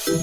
Hello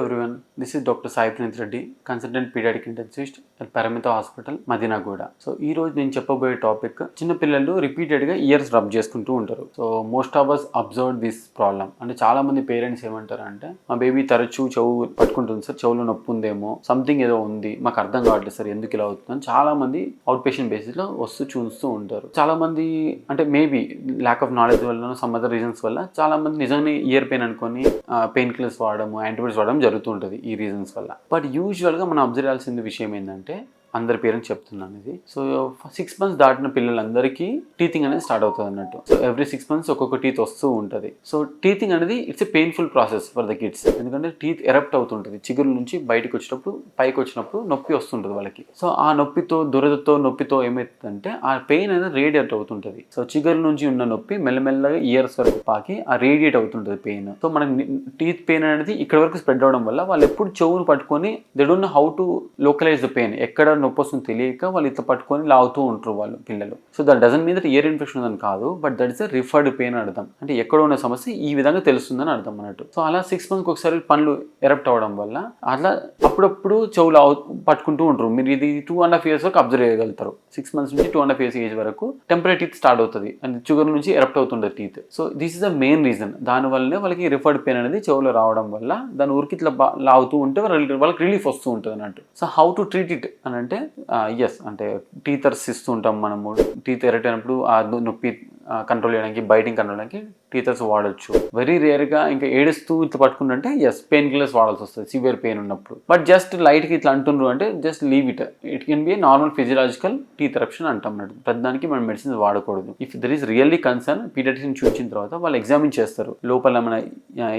everyone, this is Dr. Sai Prince Reddy, Consultant Pediatric Intensivist at Paramita Hospital, Madinagoda. So ఈ రోజు నేను చెప్పబోయే topic చిన్న పిల్లలు రిపీటెడ్గా ఇయర్స్ రబ్ చేసుకుంటూ ఉంటారు. So most of us observe this problem. అంటే చాలా మంది పేరెంట్స్ ఏమంటారు అంటే మా బేబీ తరచూ చెవు పట్టుకుంటుంది సార్, చెవులో నొప్పి ఉందేమో, సంథింగ్ ఏదో ఉంది, మాకు అర్థం కావట్లేదు సార్ ఎందుకు ఇలా అవుతుందని చాలా మంది అవుట్ పేషెంట్ బేసిస్లో వస్తూ చూస్తూ ఉంటారు. చాలా మంది అంటే మేబీ ల్యాక్ ఆఫ్ నాలెడ్జ్ వల్ల, సమ్ అదర్ రీజన్స్ వల్ల చాలా మంది నిజంగానే ఇయర్ పెయిన్ అనుకొని పెయిన్ కిల్లర్స్ వాడము, యాంటీబయాటిక్స్ వాడడం జరుగుతూ ఉంటుంది ఈ రీజన్స్ వల్ల. బట్ యూజువల్గా మనం అబ్జర్వ్ చేయాల్సిన విషయం ఏంటంటే, అందరి పేరెంట్స్ చెప్తున్నాను ఇది, సో 6 months దాటిన పిల్లలందరికీ టీతింగ్ అనేది స్టార్ట్ అవుతుంది అన్నట్టు. సో ఎవ్రీ 6 months ఒక్కొక్క టీత్ వస్తూ ఉంటుంది. సో టీతింగ్ అనేది it's a painful process for the kids. ఎందుకంటే టీత్ ఎరప్ట్ అవుతుంటుంది, చిగురు నుంచి బయటకు వచ్చినప్పుడు, పైకి వచ్చినప్పుడు నొప్పి వస్తుంటుంది వాళ్ళకి. సో ఆ నొప్పితో, దురదతో, నొప్పితో ఏమవుతుందంటే ఆ పెయిన్ అనేది రేడియేట్ అవుతుంటుంది. సో చిగురు నుంచి ఉన్న నొప్పి మెల్లమెల్లగా ఇయర్స్ వరకు పాకి ఆ రేడియేట్ అవుతుంటుంది పెయిన్. సో మనకి టీత్ పెయిన్ అనేది ఇక్కడ వరకు స్ప్రెడ్ అవడం వల్ల వాళ్ళు ఎప్పుడు చెవును పట్టుకొని they don't know how to localise the pain. ఎక్కడ నొప్పి వస్తుంది తెలియక వాళ్ళు ఇట్లా పట్టుకొని లాగుతూ ఉంటారు వాళ్ళు పిల్లలు. So that doesn't mean that year infection ఉందని కాదు, but that is a referred pain అర్థం. అంటే ఎక్కడ ఉన్న సమస్య ఈ విధంగా తెలుస్తుందని అర్థం అన్నట్టు. సో అలా 6 months ఒకసారి పనులు ఎరప్ట్ అవడం వల్ల అట్లా అప్పుడప్పుడు చెవులు పట్టుకుంటూ ఉంటారు. మీరు ఇది 2.5 years వరకు అబ్జర్వ్ చేయగలుగుతారు. 6 months నుంచి 2.5 years ఏజ్ వరకు టెంపరీ టీత్ స్టార్ట్ అవుతుంది అండ్ షుగర్ నుంచి ఎరప్ట్ అవుతుండే teeth. So this is the main reason. దానివల్లనే వాళ్ళకి రిఫర్డ్ పెయిన్ అనేది చెవులో రావడం వల్ల దాని ఊరికి ఇట్లా లాగుతూ ఉంటే వాళ్ళకి రిలీఫ్ వస్తూ ఉంటుంది అన్నట్టు. So how to treat it అని అంటే ఎస్, అంటే టీథర్స్ ఇస్తూ ఉంటాం మనము. టీత్ ఎరక్ట్ అయినప్పుడు ఆ నొప్పి కంట్రోల్ చేయడానికి, బైటింగ్ కంట్రోల్ చేయడానికి టీథర్స్ వాడచ్చు. వెరీ రేర్గా ఇంకా ఏడుస్తూ ఇట్లా పట్టుకుంటుంటే ఎస్, పెయిన్ కిల్లర్స్ వాడాల్సి వస్తుంది సివియర్ పెయిన్ ఉన్నప్పుడు. బట్ జస్ట్ లైట్గా ఇట్లా అంటున్నారు అంటే just leave it. It can be normal physiological teeth eruption అంటాం అన్నట్టు. ప్రతిదానికి మనం మెడిసిన్స్ వాడకూడదు. If there is really concern, paediatrician చూసిన తర్వాత వాళ్ళు ఎగ్జామిన్ చేస్తారు. లోపల ఏమైనా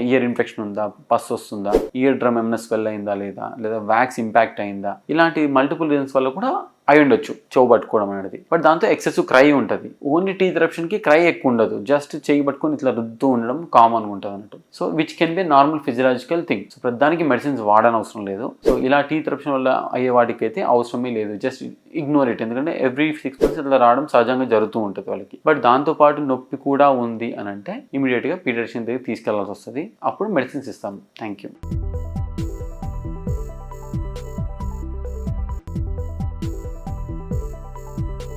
ఇయర్ ఇన్ఫెక్షన్ ఉందా, పస్ వస్తుందా, ఇయర్ డ్రమ్ ఏమైనా స్వెల్ అయిందా లేదా వ్యాక్స్ ఇంపాక్ట్ అయిందా, ఇలాంటి మల్టిపుల్ రీజన్స్ వల్ల కూడా అయి ఉండొచ్చు చెవు పట్టుకోవడం అనేది. బట్ దాంతో ఎక్సెసివ్ క్రై ఉంటుంది. ఓన్లీ టీత్ ఎరప్షన్కి క్రై ఎక్కువ ఉండదు, జస్ట్ చెయ్యి పట్టుకొని ఇట్లా రుద్దుతూ ఉండడం కామన్గా ఉంటుంది అన్నట్టు. So which can be normal physiological thing. So ప్రతిదానికి మెడిసిన్స్ వాడని అవసరం లేదు. సో ఇలా టీత్ ఎరప్షన్ వల్ల అయ్యే వాటికి అయితే అవసరమే లేదు, జస్ట్ ఇగ్నోర్ ఇట్. ఎందుకంటే ఎవ్రీ 6 months ఇట్లా రావడం సహజంగా జరుగుతూ ఉంటుంది వాళ్ళకి. బట్ దాంతోపాటు నొప్పి కూడా ఉంది అని అంటే ఇమీడియట్గా పీడియాట్రిషియన్ దగ్గర తీసుకెళ్లాల్సి వస్తుంది. అప్పుడు మెడిసిన్స్ ఇస్తాము. Thank you.